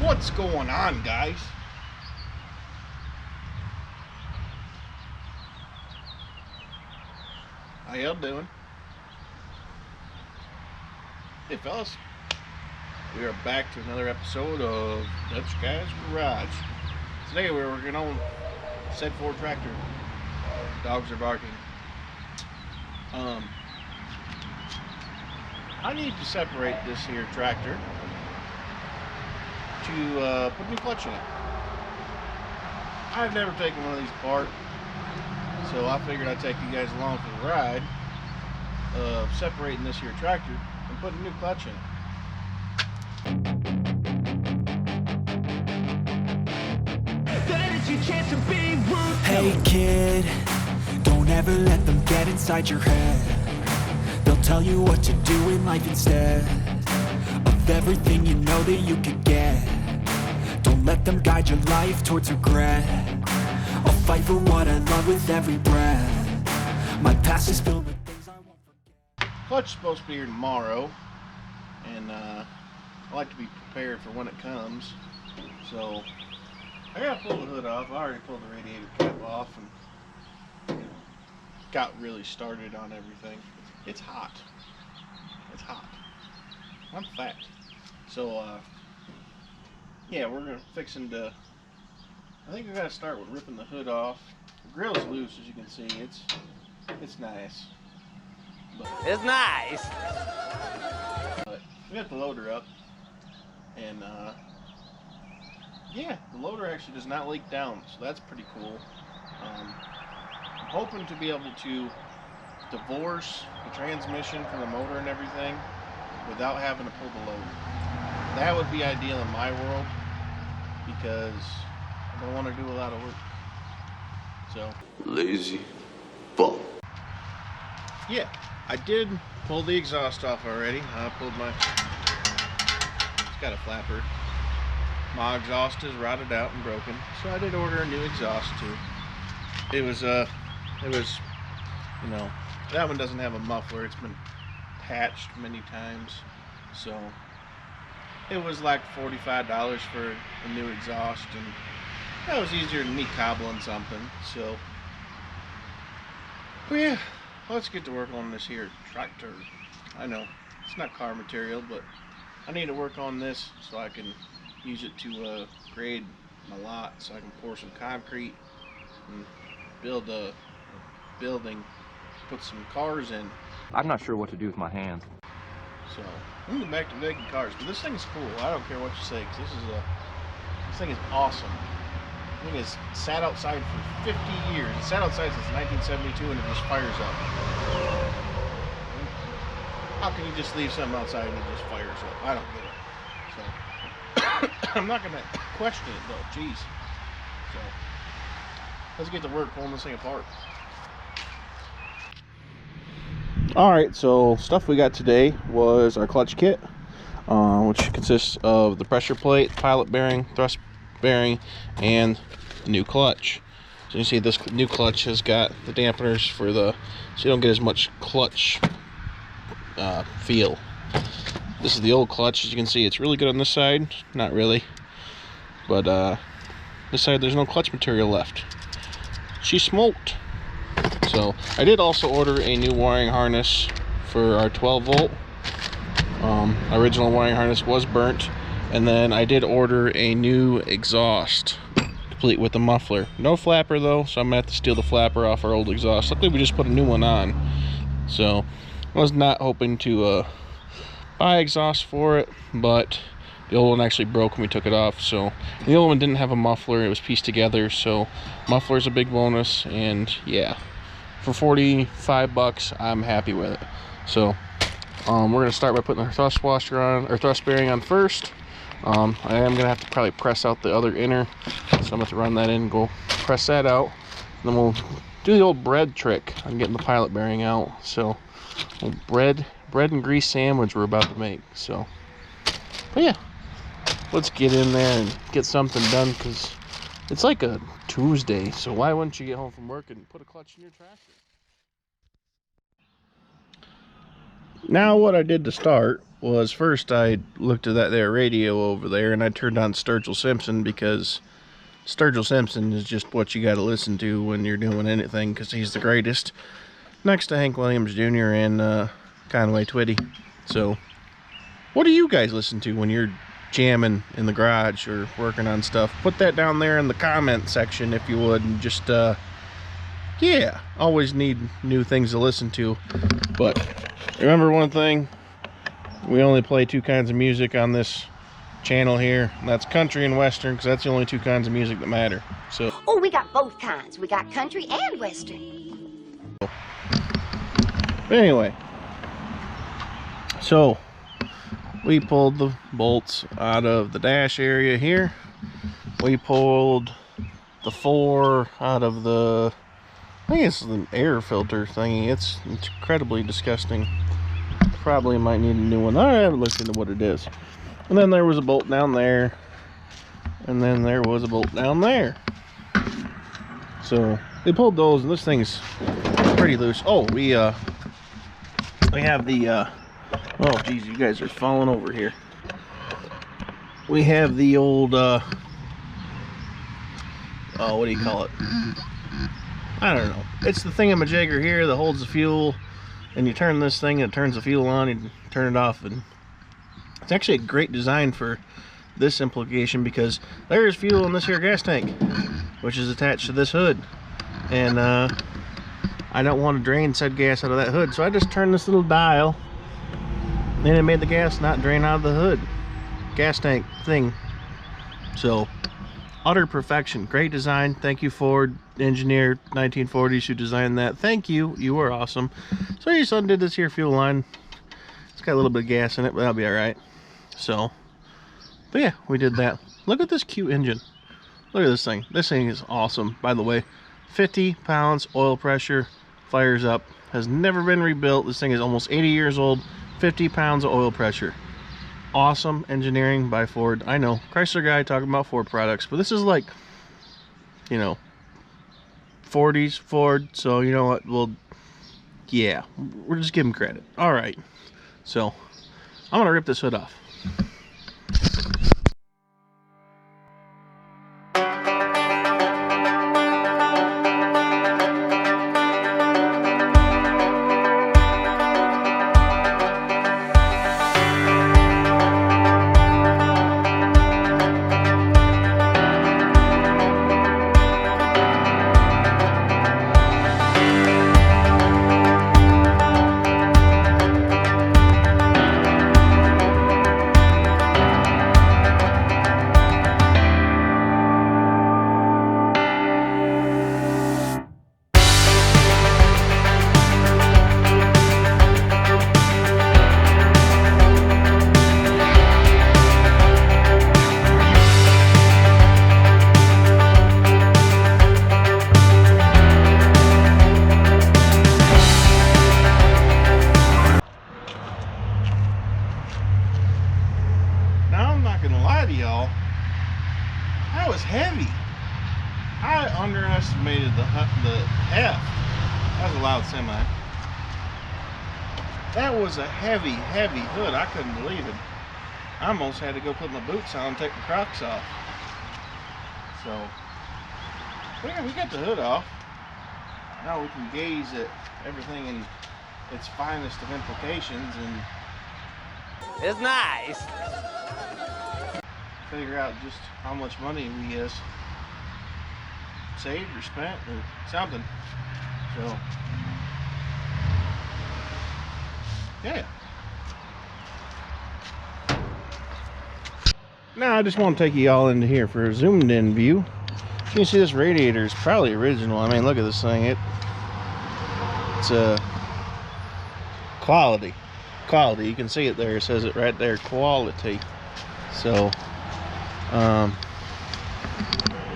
What's going on, guys? How y'all doing? Hey fellas, we are back to another episode of Dutch Guy's Garage. Today we're working on said Ford tractor. Dogs are barking. I need to separate this here tractor to put a new clutch in it. I've never taken one of these apart, so I figured I'd take you guys along for the ride of separating this here tractor and putting a new clutch in it. Hey kid, don't ever let them get inside your head. They'll tell you what to do in life instead of everything you know that you could get. Don't let them guide your life towards regret. I'll fight for what I love with every breath. My past is filled with things I won't forget. Clutch is supposed to be here tomorrow, and I like to be prepared for when it comes. So I gotta pull the hood off. I already pulled the radiator cap off and got really started on everything. It's hot. It's hot. I'm fat. So yeah, we're fixing to. I think we gotta start with ripping the hood off. The grill's loose, as you can see. It's nice. It's nice. But we got the loader up, and yeah, the loader actually does not leak down, so that's pretty cool. I'm hoping to be able to divorce the transmission from the motor and everything without having to pull the loader. That would be ideal in my world because I don't want to do a lot of work. So lazy fuck. Yeah, I did pull the exhaust off already. I pulled my. It's got a flapper. My exhaust is rotted out and broken, so I did order a new exhaust too. It was you know, that one doesn't have a muffler. It's been patched many times, so it was like $45 for a new exhaust, and that was easier than me cobbling something. So, but yeah, let's get to work on this here tractor. I know it's not car material, but I need to work on this so I can use it to grade my lot, so I can pour some concrete and build a building, put some cars in. I'm not sure what to do with my hands. So I'm going back to making cars, but this thing is cool. I don't care what you say, because this thing is awesome. This thing has sat outside for 50 years. It sat outside since 1972, and it just fires up. How can you just leave something outside and it just fires up? I don't get it. So I'm not going to question it though. Jeez. So let's get to work pulling this thing apart. Alright, so stuff we got today was our clutch kit, which consists of the pressure plate, pilot bearing, thrust bearing, and the new clutch. So you see this new clutch has got the dampeners for so you don't get as much clutch feel. This is the old clutch. As you can see, it's really good on this side. Not really. But this side there's no clutch material left. She smoked. So I did also order a new wiring harness for our 12 volt. Original wiring harness was burnt, and then I did order a new exhaust, complete with the muffler. No flapper though, so I'm gonna have to steal the flapper off our old exhaust. Luckily we just put a new one on. So I was not hoping to buy exhaust for it, but the old one actually broke when we took it off. So the old one didn't have a muffler, it was pieced together, so muffler's a big bonus, and yeah. For 45 bucks, I'm happy with it. So we're gonna start by putting the thrust washer on, or thrust bearing on first. I am gonna have to probably press out the other inner, so I'm gonna have to run that in, go press that out, and then we'll do the old bread trick on getting the pilot bearing out. So bread and grease sandwich we're about to make. So, but yeah, let's get in there and get something done, because it's like a Tuesday, so why wouldn't you get home from work and put a clutch in your tractor? Now what I did to start was first I looked at that there radio over there and I turned on Sturgill Simpson, because Sturgill Simpson is just what you got to listen to when you're doing anything, because he's the greatest, next to Hank Williams Jr. and Conway Twitty. So what do you guys listen to when you're jamming in the garage or working on stuff? Put that down there in the comment section if you would, and just yeah, always need new things to listen to. But remember one thing, we only play two kinds of music on this channel here, and that's country and western, because that's the only two kinds of music that matter. So Oh, we got both kinds. We got country and western. anyway, so we pulled the bolts out of the dash area here. We pulled the 4 out of the, I think it's an air filter thingy. It's incredibly disgusting. Probably might need a new one. I haven't looked into what it is. And then there was a bolt down there, and then there was a bolt down there. So they pulled those, and this thing's pretty loose. Oh, we have the oh geez, you guys are falling over here. We have the old oh, what do you call it? I don't know. It's the thingamajigger here that holds the fuel, and you turn this thing and it turns the fuel on, and you turn it off. And it's actually a great design for this implication, because there is fuel in this here gas tank, which is attached to this hood, and I don't want to drain said gas out of that hood, so I just turned this little dial and it made the gas not drain out of the hood gas tank thing. So utter perfection, great design. Thank you, Ford engineer 1940s, who designed that. Thank you, you were awesome. So your son did this here fuel line. It's got a little bit of gas in it, but that'll be all right. So, but yeah, we did that. Look at this cute engine. Look at this thing. This thing is awesome, by the way. 50 pounds oil pressure, fires up, has never been rebuilt. This thing is almost 80 years old. 50 pounds of oil pressure. Awesome engineering by Ford. I know, Chrysler guy talking about Ford products, but this is like, you know, 40s Ford. So you know what, well, yeah, we're just giving credit. All right, so I'm gonna rip this hood off. Heavy. I underestimated the heft. That was a loud semi. That was a heavy hood. I couldn't believe it. I almost had to go put my boots on and take the Crocs off. So, yeah, we got the hood off. Now we can gaze at everything in its finest of implications and It's nice. figure out just how much money we saved or spent or something. So yeah. Now I just want to take you all into here for a zoomed in view. You can see this radiator is probably original. I mean, look at this thing. It's quality. You can see it there. It says it right there, quality. So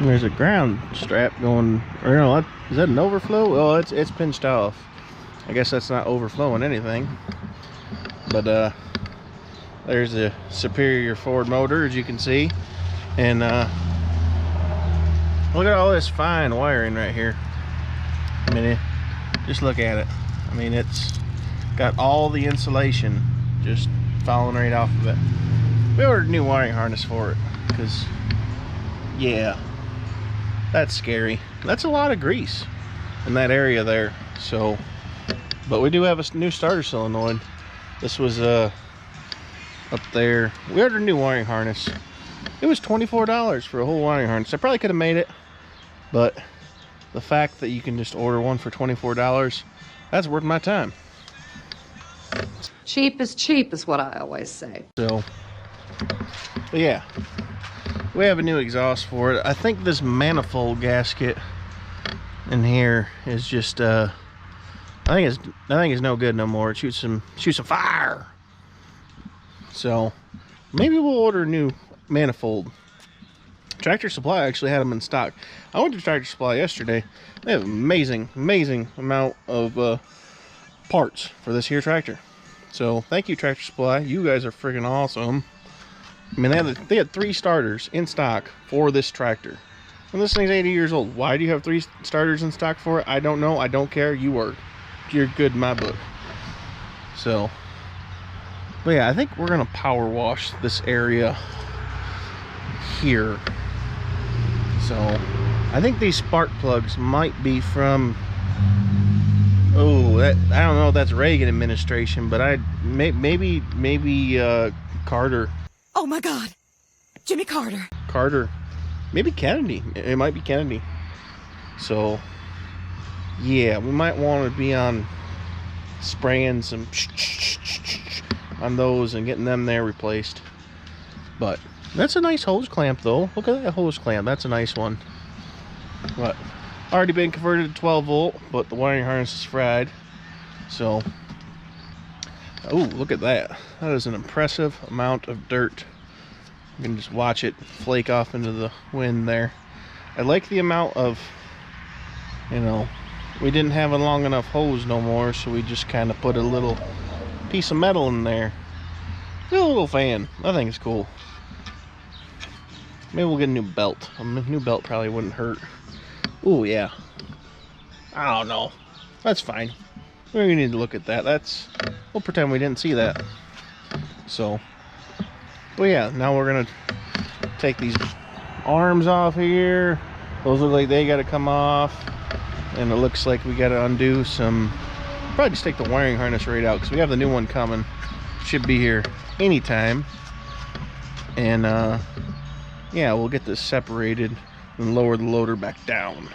there's a ground strap going, or no, is that an overflow? Oh, it's pinched off. I guess that's not overflowing anything. But there's a Superior Ford motor, as you can see, and look at all this fine wiring right here. I mean, just look at it. I mean, it's Got all the insulation just falling right off of it. We ordered a new wiring harness for it because, yeah, that's scary. That's a lot of grease in that area there. So, but we do have a new starter solenoid. This was up there. We ordered a new wiring harness. It was $24 for a whole wiring harness. I probably could have made it, but the fact that you can just order one for $24, that's worth my time. Cheap is what I always say. So, but yeah, we have a new exhaust for it. I think this manifold gasket in here is just I think it's no good no more. It shoots some fire. So maybe we'll order a new manifold. Tractor Supply actually had them in stock. I went to Tractor Supply yesterday. They have amazing amount of parts for this here tractor. So thank you, Tractor Supply. You guys are freaking awesome. I mean, they had 3 starters in stock for this tractor. And this thing's 80 years old. Why do you have 3 starters in stock for it? I don't know. I don't care. You're good in my book. So, but yeah, I think we're gonna power wash this area here. So I think these spark plugs might be from, I don't know if that's Reagan administration, but maybe Carter. Oh my God, Jimmy Carter. Maybe Kennedy. It might be Kennedy. So yeah, we might want to be on spraying some on those and getting them there replaced. But that's a nice hose clamp though. Look at that hose clamp. That's a nice one. But already been converted to 12 volt, but the wiring harness is fried. So, oh, look at that. That is an impressive amount of dirt. You can just watch it flake off into the wind there. I like the amount of, we didn't have a long enough hose no more, so we just kind of put a little piece of metal in there. A little fan. I think it's cool. Maybe we'll get a new belt. A new belt probably wouldn't hurt. Oh yeah. I don't know. That's fine. We don't need to look at that. We'll pretend we didn't see that. So, but yeah, now we're gonna take these arms off here. Those look like they gotta come off. And it looks like we gotta undo some, probably just take the wiring harness right out because we have the new one coming. Should be here anytime. And yeah, we'll get this separated and lower the loader back down.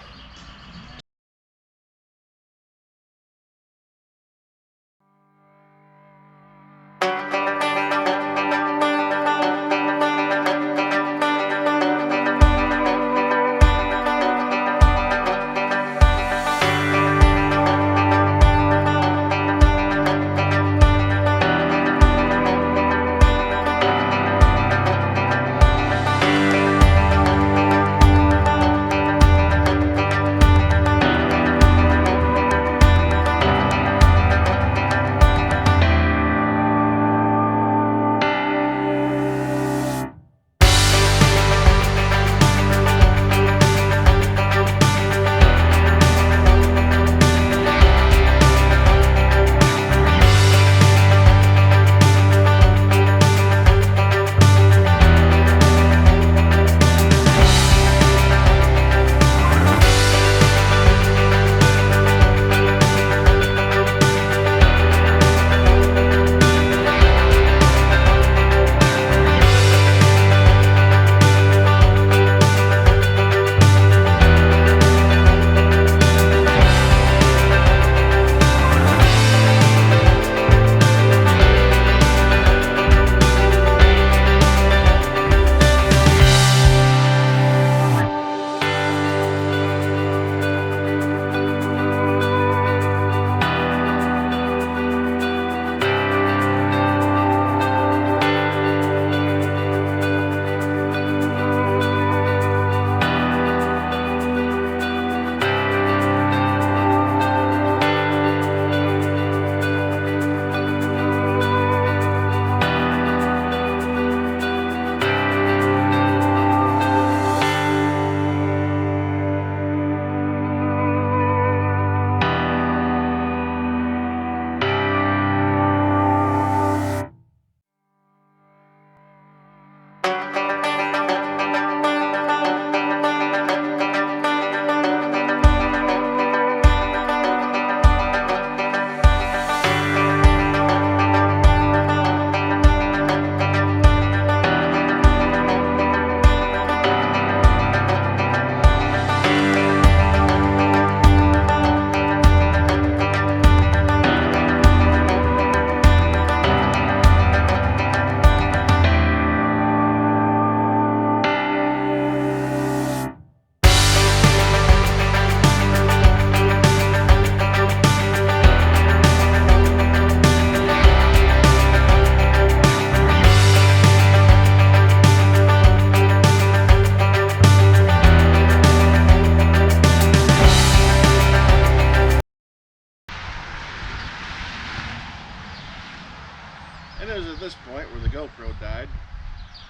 this point where the GoPro died,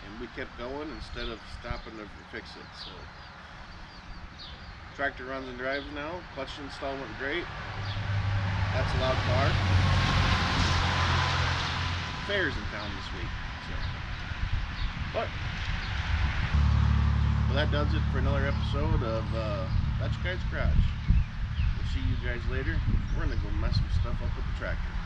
and we kept going instead of stopping to fix it. So tractor runs and drives now. Clutch install went great. That's a loud car. Fair's in town this week. So. But well, that does it for another episode of Dutch Guy's Garage. We'll see you guys later. We're gonna go mess some stuff up with the tractor.